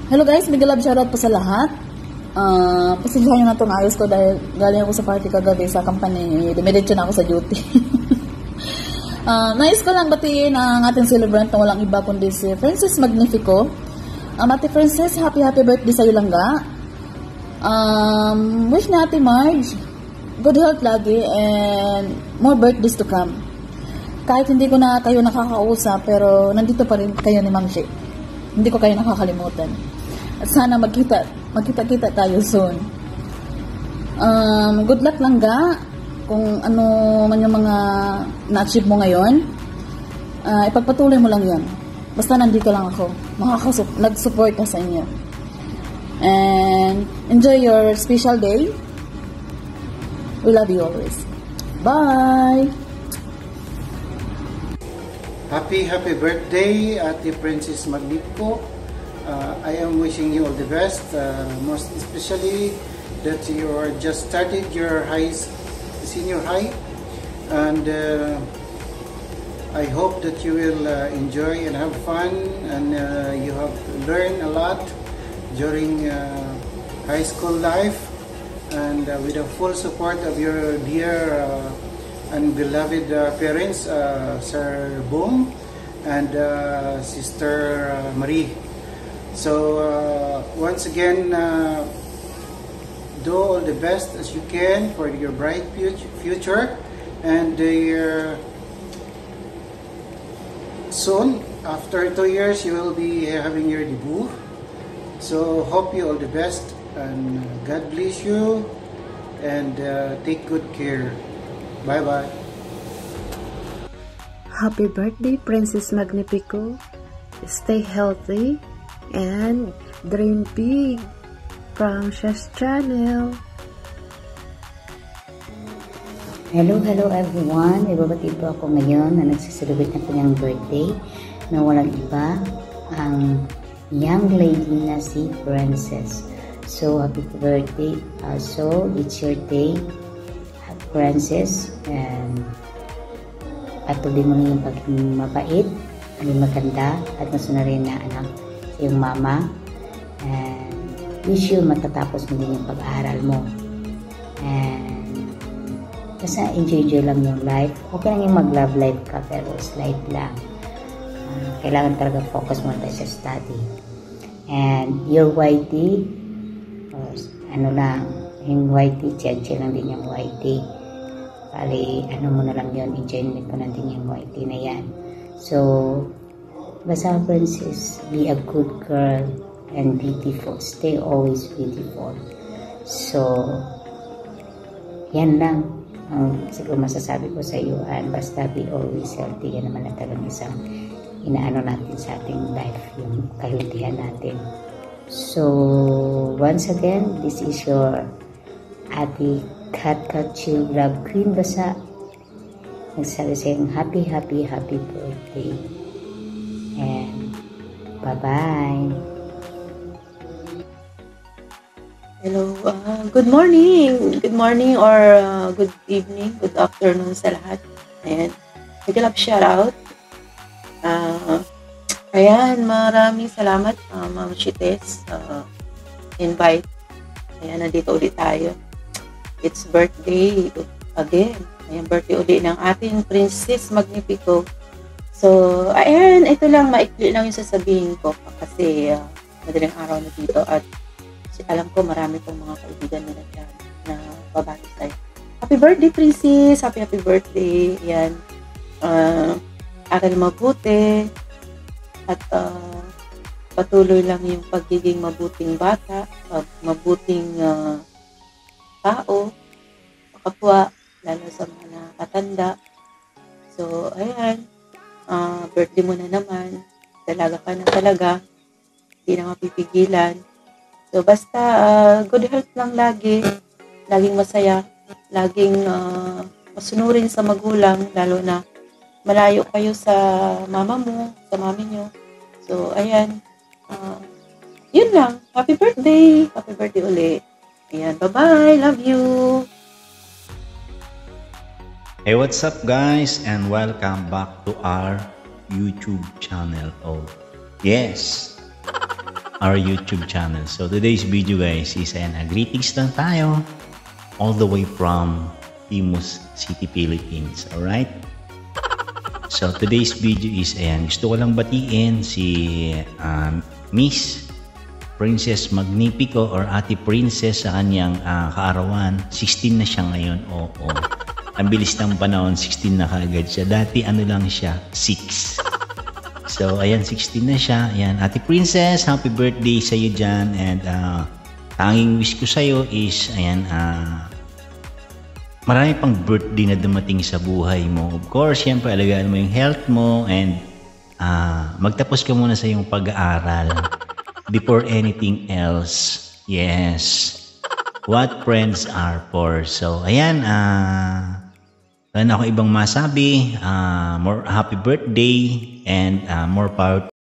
Hello guys, mega love shoutout po sa lahat. Pasensyahan nyo na itong ayos ko dahil galing ako sa party kagabi sa company. Dumiretso na ako sa duty. Nais ko lang batiin ang ating celebrant na walang iba kundi si Francis Magnifico. Ate Francis, happy birthday sa iyo langga. Wish na Ate Marge good health lagi and more birthdays to come. Kahit hindi ko na kayo nakakausap, pero nandito pa rin kayo ni Ma'am Shi. Hindi ko kayo nakakalimutan. At sana magkita-kita tayo soon. Good luck lang ga kung ano man yung mga na-achieve mo ngayon. Ipagpatuloy mo lang yan. Basta nandito lang ako. Nag-support ka sa inyo. And enjoy your special day. We love you always. Bye! Happy birthday, Ate Francis Magnifico. I am wishing you all the best, most especially that you are just started your senior high, and I hope that you will enjoy and have fun, and you have learned a lot during high school life, and with the full support of your dear and beloved parents, Sir Boom and Sister Marie. So once again, do all the best as you can for your bright future, and soon after 2 years you will be having your debut. So hope you all the best, and God bless you, and take good care. Bye bye. Happy birthday, Princess Magnifico. Stay healthy and dream big from Sha's channel. Hello everyone. Ibabati po ako ngayon na nagsisilubit ng kanyang birthday na walang iba ang young lady na si Princess. So happy birthday. So it's your day, Princess, and patuloy mo na yung pagiging mabait, maging maganda, at masunod rin na anak yung mama, and wish you matatapos mo din yung pag-aaral mo, and basta enjoy lang yung life. Okay lang yung mag-love life ka, pero slight lang. Kailangan talaga focus mo tayo sa study, and your YT, ano lang, yung YT, chill lang din yung YT. Bali, ano mo na lang yun, enjoy mo na din yung YT na yan. So, basta Princess, be a good girl and beautiful. Stay always beautiful. So, yan lang ang siguro masasabi ko sa iyo. And basta be always healthy. Yan naman na talagang isang inaano natin sa ating life, yung kahiltihan natin. So, once again, this is your Ate Kat Chill Love Queen. Basta nagsabi sa yung happy birthday, and bye-bye. Hello, good morning or good evening, good afternoon sa lahat. Ayan, nag-love shoutout. Ayan, maraming salamat, Ma'am Chites, invite. Ayan, nandito ulit tayo. It's birthday again. Ayan, birthday ulit ng ating Princess Magnifico. So, ayan, ito lang, maikli lang yung sasabihin ko kasi madaling araw na dito, at alam ko marami pong mga kaibigan na nandiyan na babati tayo. Happy birthday, Princess! Happy birthday! Ayan, aral mabuti, at patuloy lang yung pagiging mabuting bata, mabuting tao, kapwa, lalo sa mga nakatanda. So, ayan, birthday mo na naman, dalaga ka na talaga, hindi na mapipigilan. So, basta good health lang lagi, laging masaya, laging masunurin sa magulang, lalo na malayo kayo sa mama mo, sa mami nyo. So, ayan, yun lang. Happy birthday ulit. Ayan, bye-bye, love you. Hey, what's up guys, and welcome back to our YouTube channel. Oh yes, our YouTube channel. So today's video guys is greetings lang tayo all the way from Imus City, Philippines. Alright? So today's video is gusto ko lang batiin si Miss Princess Magnifico or Ate Princess sa kanyang kaarawan. 16 na siya ngayon. Oo. Ang bilis ng panahon, 16 na kaagad siya. Dati ano lang siya, 6. So ayan, 16 na siya. Ayan, Ate Princess, happy birthday sa iyo dyan. And tanging wish ko sa iyo is ayan, marami pang birthday na dumating sa buhay mo. Of course, syempre alagaan mo yung health mo and magtapos ka muna sa iyong pag-aaral before anything else. Yes. What friends are for. So, ayan. Wala na ako ibang masabi. More happy birthday and more power.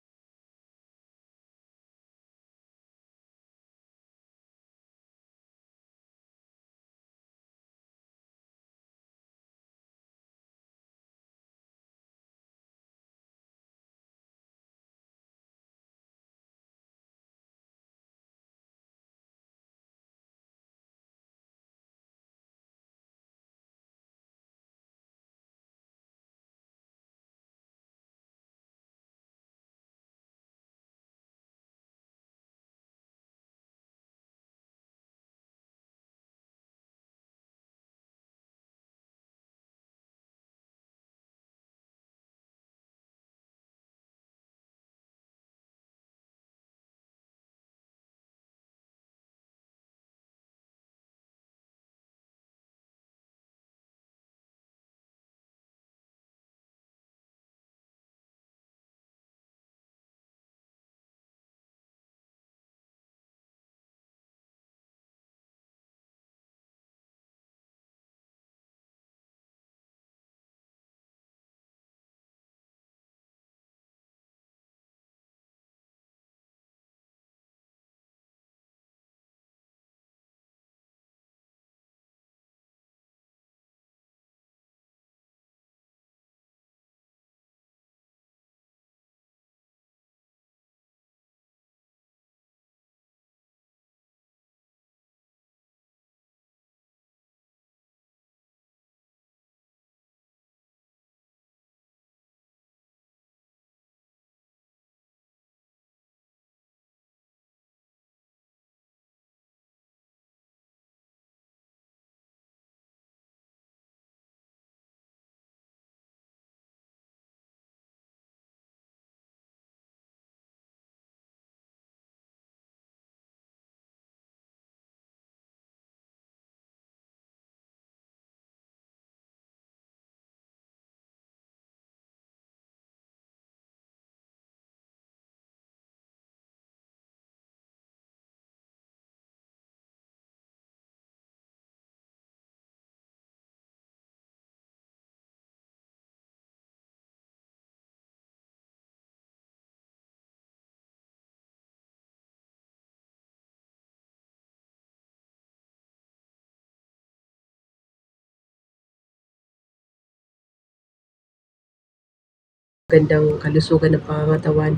Gandang kalusugan ng pangangatawan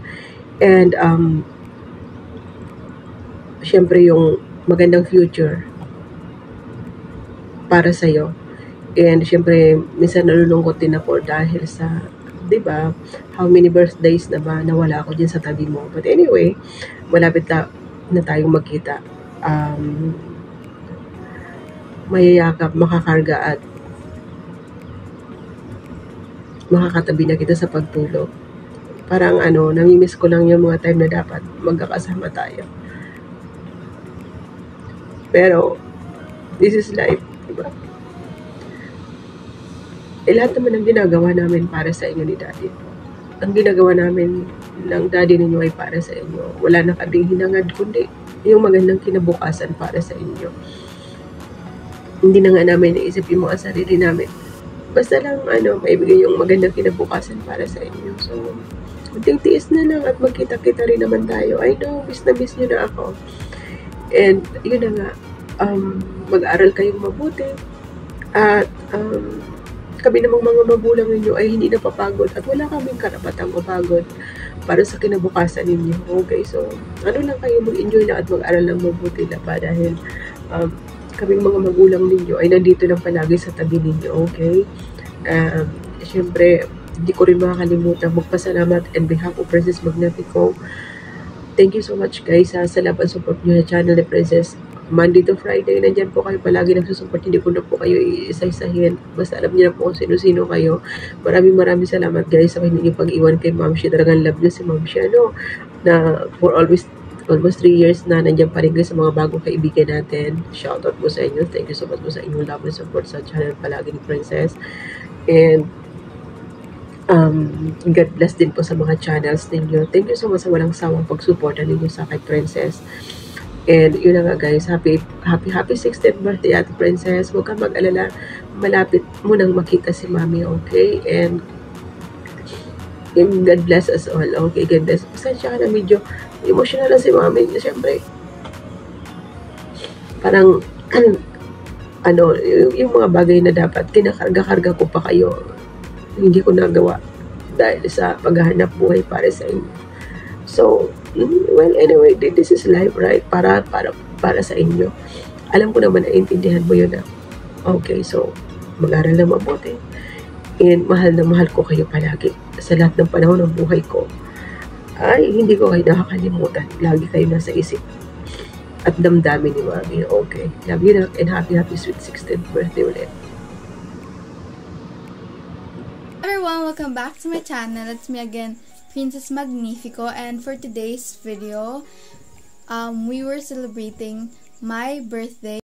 and syempre yung magandang future para sa iyo. And syempre minsan nalulungkot din ako dahil sa 'di ba, how many birthdays na ba nawala ako diyan sa tabi mo. But anyway, malapit na tayong magkita. Mayayakap, makakarga at makakatabi na kita sa pagtulog. Parang namimiss ko lang yung mga time na dapat magkakasama tayo. Pero, this is life, diba? Lahat naman ang ginagawa namin para sa inyo ni Daddy. Ang ginagawa namin ng Daddy ninyo ay para sa inyo. Wala na kaming hinangad kundi yung magandang kinabukasan para sa inyo. Hindi na nga namin naisip yung mga sarili namin. Basta lang, maibigay yung magandang kinabukasan para sa inyo. So, kunting tiis na lang at magkita-kita rin naman tayo. I know, miss na miss nyo na ako. And, yun na nga, mag-aral kayong mabuti. At, kami namang mga magulang ninyo ay hindi napapagod at wala kaming karapatang mapagod para sa kinabukasan ninyo. Okay, so ano lang kayo, mag-enjoy lang at mag-aral lang mabuti na pa dahil kaming mga magulang ninyo ay nandito lang palagi sa tabi ninyo. Okay, syempre hindi ko rin makakalimutan magpasalamat on behalf of Princess Magnifico. Thank you so much guys sa love and support nyo sa channel ni Princess. Monday to Friday, nandyan po kayo palagi nagsusupport. Hindi ko na po kayo iisa-isahin. Basta alam niyo na po kung sino-sino kayo. Maraming salamat guys sa hindi pag-iwan kay Ma'am Shi. Talagang love niyo si Ma'am Shi, no? Na for almost 3 years na nandyan pa rin guys sa mga bagong kaibigan natin. Shoutout po sa inyo. Thank you so much po sa inyong love and support sa channel palagi ni Princess. And God bless din po sa mga channels ninyo. Thank you so much sa walang sawang pagsuporta ninyo sa kay Princess. And yun na nga guys, happy 16th birthday Ate Princess. Huwag kang mag-alala, malapit mo nang makita si Mami, okay? And God bless us all, okay? God bless. Pasensya ka na, medyo emotional na si Mami. Siyempre, parang, yung mga bagay na dapat kinakarga-karga ko pa kayo, hindi ko nagawa dahil sa paghahanap buhay para sa inyo. So, well, anyway, this is life, right? Para sa inyo. Alam ko naman, naiintindihan mo yun na. Okay, so, mag-aral na mabuti. And mahal na mahal ko kayo palagi. Sa lahat ng panahon ng buhay ko, ay hindi ko kayo nakakalimutan. Lagi kayo nasa isip. At damdamin ni Mami. Okay. Love you na, and happy sweet 16th birthday ulit. Everyone, welcome back to my channel. It's me again, Princess Magnifico, and for today's video, we were celebrating my birthday.